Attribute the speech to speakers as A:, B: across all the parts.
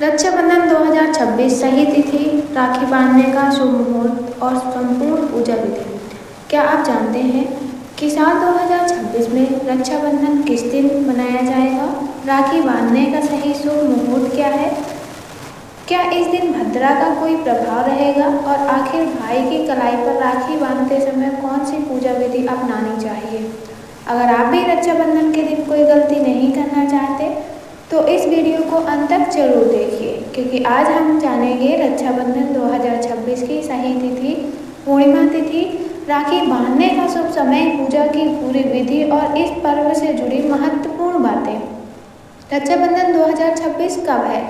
A: रक्षाबंधन 2026 सही तिथि, राखी बांधने का शुभ मुहूर्त और संपूर्ण पूजा विधि। क्या आप जानते हैं कि साल 2026 में रक्षाबंधन किस दिन मनाया जाएगा? राखी बांधने का सही शुभ मुहूर्त क्या है? क्या इस दिन भद्रा का कोई प्रभाव रहेगा? और आखिर भाई की कलाई पर राखी बांधते समय कौन सी पूजा विधि अपनानी चाहिए? अगर आप भी रक्षाबंधन के दिन कोई गलती नहीं करना चाहते तो इस वीडियो को अंत तक जरूर देखिए, क्योंकि आज हम जानेंगे रक्षाबंधन 2026 की सही तिथि, पूर्णिमा तिथि, राखी बांधने का शुभ समय, पूजा की पूरी विधि और इस पर्व से जुड़ी महत्वपूर्ण बातें। रक्षाबंधन 2026 कब है?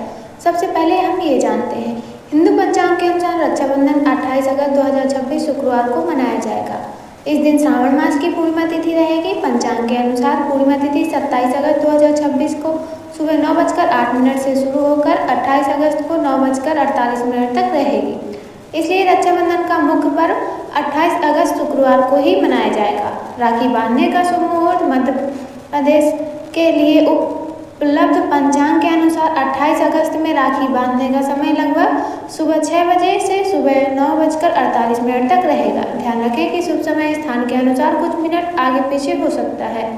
A: सबसे पहले हम ये जानते हैं, हिंदू पंचांग के अनुसार रक्षाबंधन 28 अगस्त 2026 शुक्रवार को मनाया जाएगा। इस दिन श्रावण मास की पूर्णिमा तिथि रहेगी। पंचांग के अनुसार पूर्णिमा तिथि 27 अगस्त 2026 को सुबह 9:08 से शुरू होकर 28 अगस्त को 9:48 तक रहेगी। इसलिए रक्षाबंधन का मुख्य पर्व 28 अगस्त शुक्रवार को ही मनाया जाएगा। राखी बांधने का शुभ मुहूर्त मध्य प्रदेश के लिए उपलब्ध पंचांग के अनुसार 28 अगस्त में राखी बांधने का समय लगभग सुबह 6 बजे से सुबह 9:48 तक रहेगा। ध्यान रखें कि शुभ समय स्थान के अनुसार कुछ मिनट आगे पीछे हो सकता है,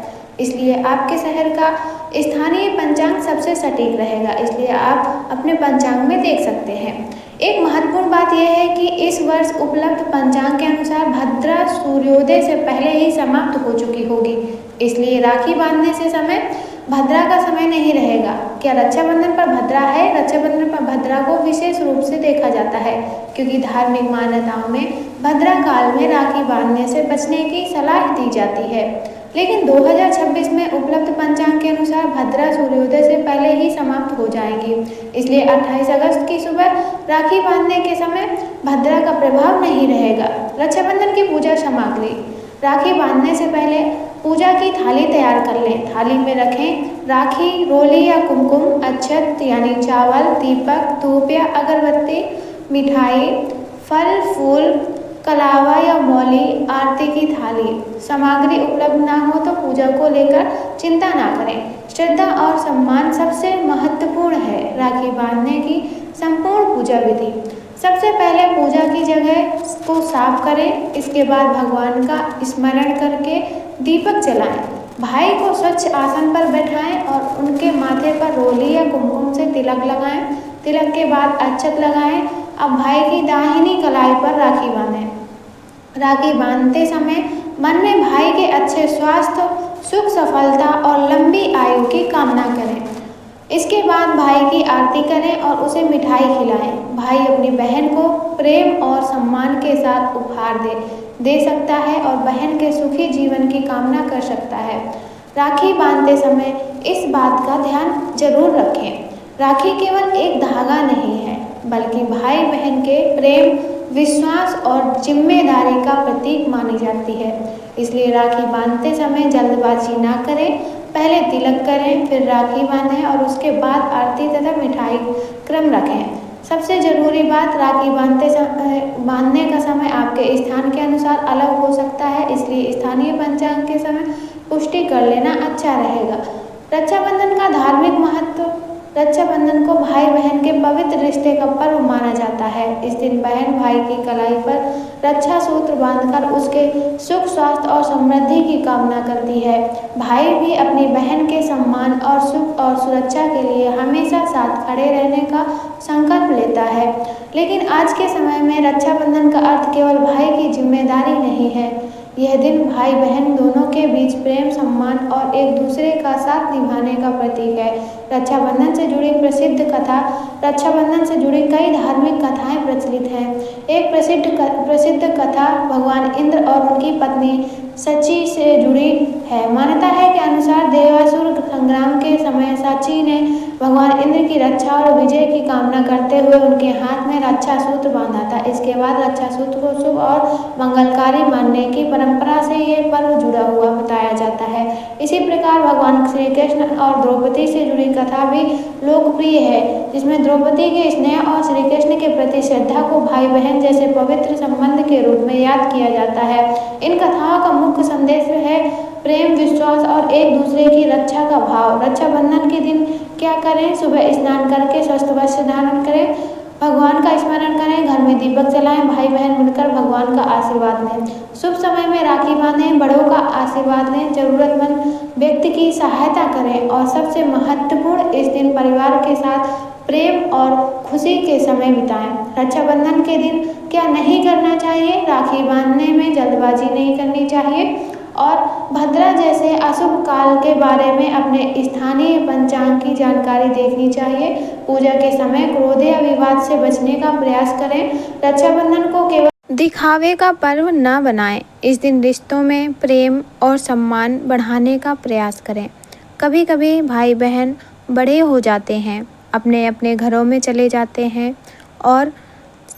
A: इसलिए आपके शहर का स्थानीय पंचांग सबसे सटीक रहेगा, इसलिए आप अपने पंचांग में देख सकते हैं। एक महत्वपूर्ण बात यह है कि इस वर्ष उपलब्ध पंचांग के अनुसार भद्रा सूर्योदय से पहले ही समाप्त हो चुकी होगी, इसलिए राखी बांधने से समय भद्रा का समय नहीं रहेगा। क्या रक्षाबंधन पर भद्रा है? रक्षाबंधन पर भद्रा को विशेष रूप से देखा जाता है, क्योंकि धार्मिक मान्यताओं में भद्रा काल में राखी बांधने से बचने की सलाह दी जाती है। लेकिन 2026 में उपलब्ध पंचांग के अनुसार भद्रा सूर्योदय से पहले ही समाप्त हो जाएगी, इसलिए 28 अगस्त की सुबह राखी बांधने के समय भद्रा का प्रभाव नहीं रहेगा। रक्षाबंधन की पूजा सामग्री। राखी बांधने से पहले पूजा की थाली तैयार कर लें। थाली में रखें राखी, रोली या कुमकुम, अक्षत यानी चावल, दीपक, धूप या अगरबत्ती, मिठाई, फल फूल, कलावा या मौली, आरती की थाली। सामग्री उपलब्ध ना हो तो पूजा को लेकर चिंता ना करें। श्रद्धा और सम्मान सबसे महत्वपूर्ण है। राखी बांधने की संपूर्ण पूजा विधि। सबसे पहले पूजा की जगह को साफ करें, इसके बाद भगवान का स्मरण करके दीपक जलाएं। भाई को स्वच्छ आसन पर बैठाएं और उनके माथे पर रोली या कुमकुम से तिलक लगाएं। तिलक के बाद अक्षत लगाएं। अब भाई की दाहिनी कलाई पर राखी बांधें। राखी बांधते समय मन में भाई के अच्छे स्वास्थ्य, सुख, सफलता और लंबी आयु की कामना करें। इसके बाद भाई की आरती करें और उसे मिठाई खिलाएं। भाई अपनी बहन को प्रेम और सम्मान के साथ उपहार दे सकता है और बहन के सुखी जीवन की कामना कर सकता है। राखी बांधते समय इस बात का ध्यान जरूर रखें, राखी केवल एक धागा नहीं है, बल्कि भाई बहन के प्रेम, विश्वास और जिम्मेदारी का प्रतीक मानी जाती है। इसलिए राखी बांधते समय जल्दबाजी ना करें, पहले तिलक करें, फिर राखी बांधें और उसके बाद आरती तथा मिठाई क्रम रखें। सबसे जरूरी बात, राखी बांधने का समय आपके स्थान के अनुसार अलग हो सकता है, इसलिए स्थानीय पंचांग के समय पुष्टि कर लेना अच्छा रहेगा। रक्षाबंधन का धार्मिक महत्व। रक्षाबंधन को भाई बहन के पवित्र रिश्ते का पर्व माना जाता है। इस दिन बहन भाई की कलाई पर रक्षा सूत्र बांधकर उसके सुख, स्वास्थ्य और समृद्धि की कामना करती है। भाई भी अपनी बहन के सम्मान और सुख और सुरक्षा के लिए हमेशा साथ खड़े रहने का संकल्प लेता है। लेकिन आज के समय में रक्षाबंधन का अर्थ केवल भाई की जिम्मेदारी नहीं है, यह दिन भाई बहन दोनों के बीच प्रेम, सम्मान और एक दूसरे का साथ निभाने का प्रतीक है। रक्षाबंधन से जुड़ी प्रसिद्ध कथा। रक्षाबंधन से जुड़ी कई धार्मिक कथाएं प्रचलित हैं। एक प्रसिद्ध कथा भगवान इंद्र और उनकी पत्नी सची से जुड़ी है। मान्यता है कि अनुसार देवासुर संग्राम के समय सची ने भगवान इंद्र की रक्षा और विजय की कामना करते हुए उनके हाथ में रक्षा सूत्र बांधा था। इसके बाद रक्षा सूत्र को शुभ और मंगलकारी मानने की परंपरा से यह पर्व जुड़ा हुआ बताया जाता है। इसी प्रकार भगवान श्री कृष्ण और द्रौपदी से जुड़ी कथा भी लोकप्रिय है, जिसमें द्रौपदी के स्नेह और श्री कृष्ण के प्रति श्रद्धा को भाई बहन जैसे पवित्र संबंध के रूप में याद किया जाता है। इन कथाओं का मुख्य संदेश है प्रेम, विश्वास और एक दूसरे की रक्षा का भाव। रक्षाबंधन के दिन क्या करें? सुबह स्नान करके स्वस्थ वस्त्र धारण करें, भगवान का स्मरण करें, घर में दीपक जलाएं, भाई बहन मिलकर भगवान का आशीर्वाद लें। शुभ समय में राखी बांधें, बड़ों का आशीर्वाद लें, जरूरतमंद व्यक्ति की सहायता करें और सबसे महत्वपूर्ण, इस दिन परिवार के साथ प्रेम और खुशी के समय बिताएं। रक्षाबंधन के दिन क्या नहीं करना चाहिए? राखी बांधने में जल्दबाजी नहीं करनी चाहिए और भद्रा जैसे अशुभ काल के बारे में अपने स्थानीय पंचांग की जानकारी देखनी चाहिए। पूजा के समय क्रोध या विवाद से बचने का प्रयास करें। रक्षाबंधन को केवल दिखावे का पर्व न बनाएं। इस दिन रिश्तों में प्रेम और सम्मान बढ़ाने का प्रयास करें। कभी कभी भाई बहन बड़े हो जाते हैं, अपने अपने घरों में चले जाते हैं और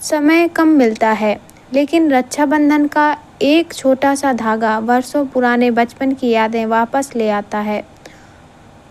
A: समय कम मिलता है, लेकिन रक्षाबंधन का एक छोटा सा धागा वर्षों पुराने बचपन की यादें वापस ले आता है।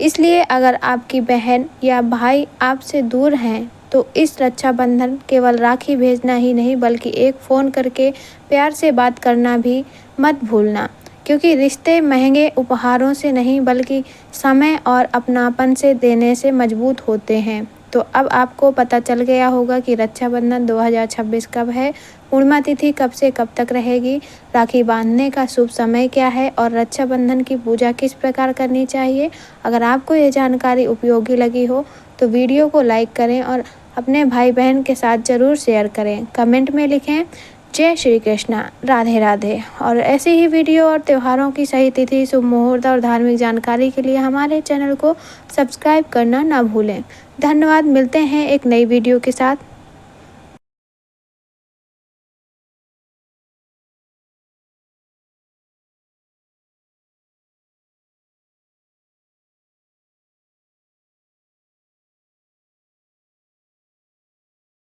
A: इसलिए अगर आपकी बहन या भाई आपसे दूर हैं तो इस रक्षाबंधन केवल राखी भेजना ही नहीं बल्कि एक फ़ोन करके प्यार से बात करना भी मत भूलना, क्योंकि रिश्ते महंगे उपहारों से नहीं बल्कि समय और अपनापन से देने से मजबूत होते हैं। तो अब आपको पता चल गया होगा कि रक्षाबंधन 2026 कब है, पूर्णिमा तिथि कब से कब तक रहेगी, राखी बांधने का शुभ समय क्या है और रक्षाबंधन की पूजा किस प्रकार करनी चाहिए। अगर आपको ये जानकारी उपयोगी लगी हो तो वीडियो को लाइक करें और अपने भाई बहन के साथ ज़रूर शेयर करें। कमेंट में लिखें जय श्री कृष्णा, राधे राधे। और ऐसे ही वीडियो और त्योहारों की सही तिथि, शुभ मुहूर्त और धार्मिक जानकारी के लिए हमारे चैनल को सब्सक्राइब करना ना भूलें। धन्यवाद। मिलते हैं एक नई वीडियो के साथ।